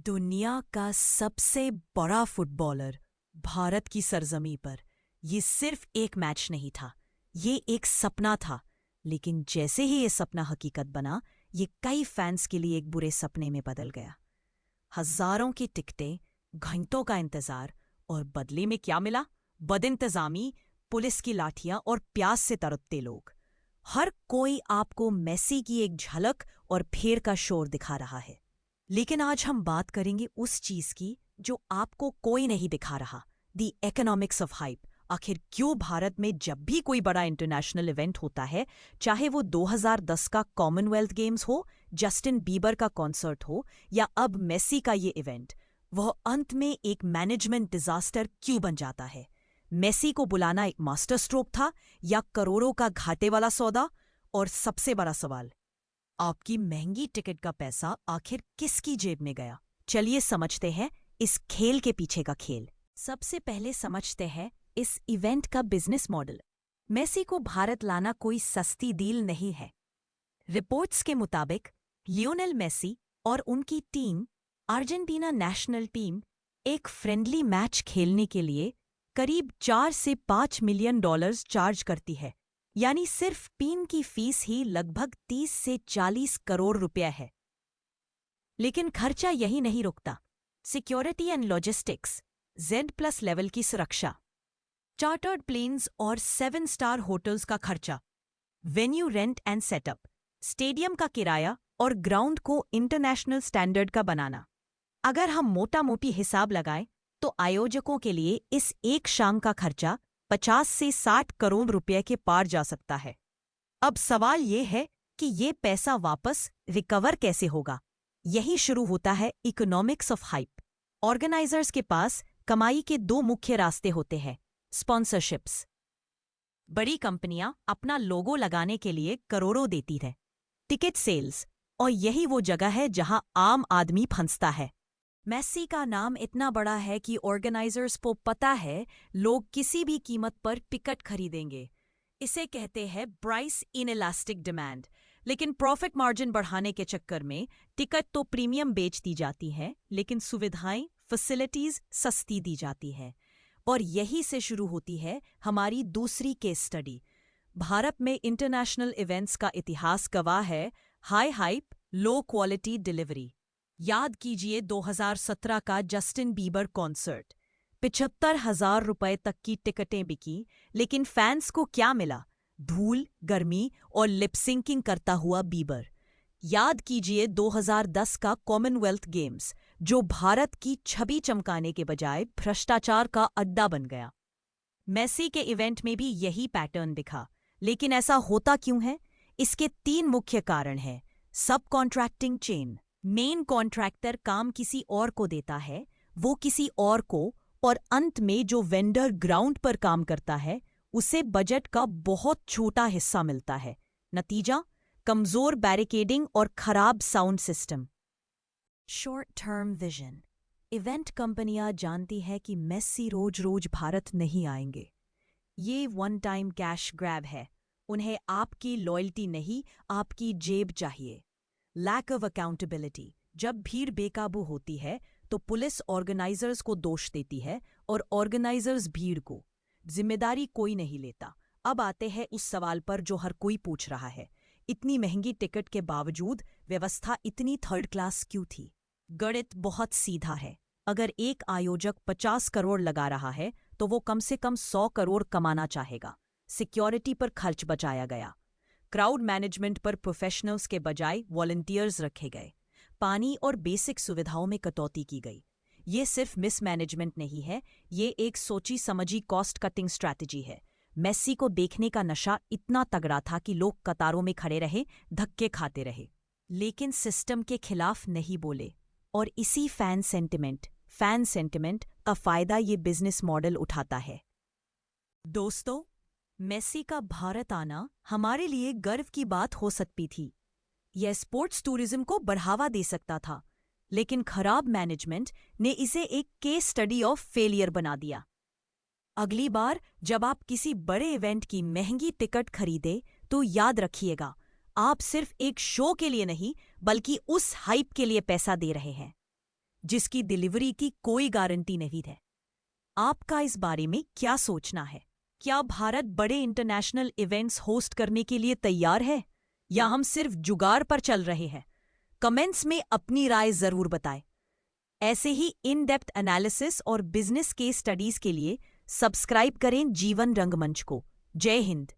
दुनिया का सबसे बड़ा फुटबॉलर भारत की सरजमी पर ये सिर्फ एक मैच नहीं था, ये एक सपना था। लेकिन जैसे ही ये सपना हकीकत बना, ये कई फैंस के लिए एक बुरे सपने में बदल गया। हजारों की टिकटें, घंटों का इंतजार, और बदले में क्या मिला? बदइंतजामी, पुलिस की लाठियां और प्यास से तड़पते लोग। हर कोई आपको मेसी की एक झलक और फेर का शोर दिखा रहा है। लेकिन आज हम बात करेंगे उस चीज की जो आपको कोई नहीं दिखा रहा, द इकोनॉमिक्स ऑफ हाइप। आखिर क्यों भारत में जब भी कोई बड़ा इंटरनेशनल इवेंट होता है, चाहे वो 2010 का कॉमनवेल्थ गेम्स हो, जस्टिन बीबर का कॉन्सर्ट हो या अब मेसी का ये इवेंट, वह अंत में एक मैनेजमेंट डिजास्टर क्यों बन जाता है? मेसी को बुलाना एक मास्टर स्ट्रोक था या करोड़ों का घाटे वाला सौदा? और सबसे बड़ा सवाल, आपकी महंगी टिकट का पैसा आखिर किसकी जेब में गया? चलिए समझते हैं इस खेल के पीछे का खेल। सबसे पहले समझते हैं इस इवेंट का बिजनेस मॉडल। मेसी को भारत लाना कोई सस्ती डील नहीं है। रिपोर्ट्स के मुताबिक लियोनेल मेसी और उनकी टीम, अर्जेंटीना नेशनल टीम, एक फ्रेंडली मैच खेलने के लिए करीब 4 से 5 मिलियन डॉलर्स चार्ज करती है। यानी सिर्फ टीम की फीस ही लगभग 30 से 40 करोड़ रुपया है। लेकिन खर्चा यही नहीं रुकता। Security and logistics, Z+ level की सुरक्षा, चार्टर्ड प्लेन्स और 7 स्टार होटल्स का खर्चा, venue rent and setup, stadium का किराया और ग्राउंड को इंटरनेशनल स्टैंडर्ड का बनाना। अगर हम मोटा मोटी हिसाब लगाएं तो आयोजकों के लिए इस एक शाम का खर्चा 50 से 60 करोड़ रुपए के पार जा सकता है। अब सवाल ये है कि ये पैसा वापस रिकवर कैसे होगा? यही शुरू होता है इकोनॉमिक्स ऑफ हाइप। ऑर्गेनाइजर्स के पास कमाई के 2 मुख्य रास्ते होते हैं। स्पॉन्सरशिप्स, बड़ी कंपनियां अपना लोगो लगाने के लिए करोड़ों देती है। टिकट सेल्स, और यही वो जगह है जहां आम आदमी फंसता है। मेसी का नाम इतना बड़ा है कि ऑर्गेनाइजर्स को पता है लोग किसी भी कीमत पर टिकट खरीदेंगे। इसे कहते हैं प्राइस इनइलास्टिक डिमांड। लेकिन प्रॉफिट मार्जिन बढ़ाने के चक्कर में टिकट तो प्रीमियम बेच दी जाती है, लेकिन सुविधाएं, फैसिलिटीज सस्ती दी जाती है। और यही से शुरू होती है हमारी दूसरी केस स्टडी। भारत में इंटरनेशनल इवेंट्स का इतिहास गवाह है high hype, low quality delivery. याद कीजिए 2017 का जस्टिन बीबर कॉन्सर्ट। 75,000 रुपए तक की टिकटें बिकी, लेकिन फैंस को क्या मिला? धूल, गर्मी और लिपसिंकिंग करता हुआ बीबर। याद कीजिए 2010 का कॉमनवेल्थ गेम्स, जो भारत की छवि चमकाने के बजाय भ्रष्टाचार का अड्डा बन गया। मेसी के इवेंट में भी यही पैटर्न दिखा। लेकिन ऐसा होता क्यों है? इसके 3 मुख्य कारण हैं। सब कॉन्ट्रैक्टिंग चेन, मेन कॉन्ट्रैक्टर काम किसी और को देता है, वो किसी और को, और अंत में जो वेंडर ग्राउंड पर काम करता है उसे बजट का बहुत छोटा हिस्सा मिलता है। नतीजा, कमजोर बैरिकेडिंग और खराब sound system. Short term vision. Event कंपनियां जानती है कि मेसी रोज रोज भारत नहीं आएंगे। ये वन टाइम कैश ग्रैब है। उन्हें आपकी लॉयल्टी नहीं, आपकी जेब चाहिए। Lack of accountability. जब भीड़ बेकाबू होती है तो पुलिस ऑर्गेनाइजर्स को दोष देती है और ऑर्गेनाइजर्स भीड़ को। जिम्मेदारी कोई नहीं लेता। अब आते हैं उस सवाल पर जो हर कोई पूछ रहा है, इतनी महंगी टिकट के बावजूद व्यवस्था इतनी थर्ड क्लास क्यों थी? गणित बहुत सीधा है। अगर एक आयोजक 50 करोड़ लगा रहा है तो वो कम से कम 100 करोड़ कमाना चाहेगा। सिक्योरिटी पर खर्च बचाया गया, क्राउड मैनेजमेंट पर प्रोफेशनल्स के बजाय वॉलंटियर्स रखे गए, पानी और बेसिक सुविधाओं में कटौती की गई। ये सिर्फ मिसमैनेजमेंट नहीं है, ये एक सोची समझी कॉस्ट कटिंग स्ट्रैटेजी है। मेसी को देखने का नशा इतना तगड़ा था कि लोग कतारों में खड़े रहे, धक्के खाते रहे, लेकिन सिस्टम के खिलाफ नहीं बोले। और इसी फैन सेंटिमेंट का फायदा ये बिजनेस मॉडल उठाता है। दोस्तों, मेसी का भारत आना हमारे लिए गर्व की बात हो सकती थी। यह स्पोर्ट्स टूरिज्म को बढ़ावा दे सकता था, लेकिन खराब मैनेजमेंट ने इसे एक केस स्टडी ऑफ फेलियर बना दिया। अगली बार जब आप किसी बड़े इवेंट की महंगी टिकट खरीदे तो याद रखिएगा, आप सिर्फ एक शो के लिए नहीं बल्कि उस हाइप के लिए पैसा दे रहे हैं। जिसकी डिलीवरी की कोई गारंटी नहीं है। आपका इस बारे में क्या सोचना है? क्या भारत बड़े इंटरनेशनल इवेंट्स होस्ट करने के लिए तैयार है, या हम सिर्फ जुगाड़ पर चल रहे हैं? कमेंट्स में अपनी राय जरूर बताएं। ऐसे ही इन डेप्थ एनालिसिस और बिजनेस केस स्टडीज के लिए सब्सक्राइब करें जीवन रंगमंच को। जय हिंद।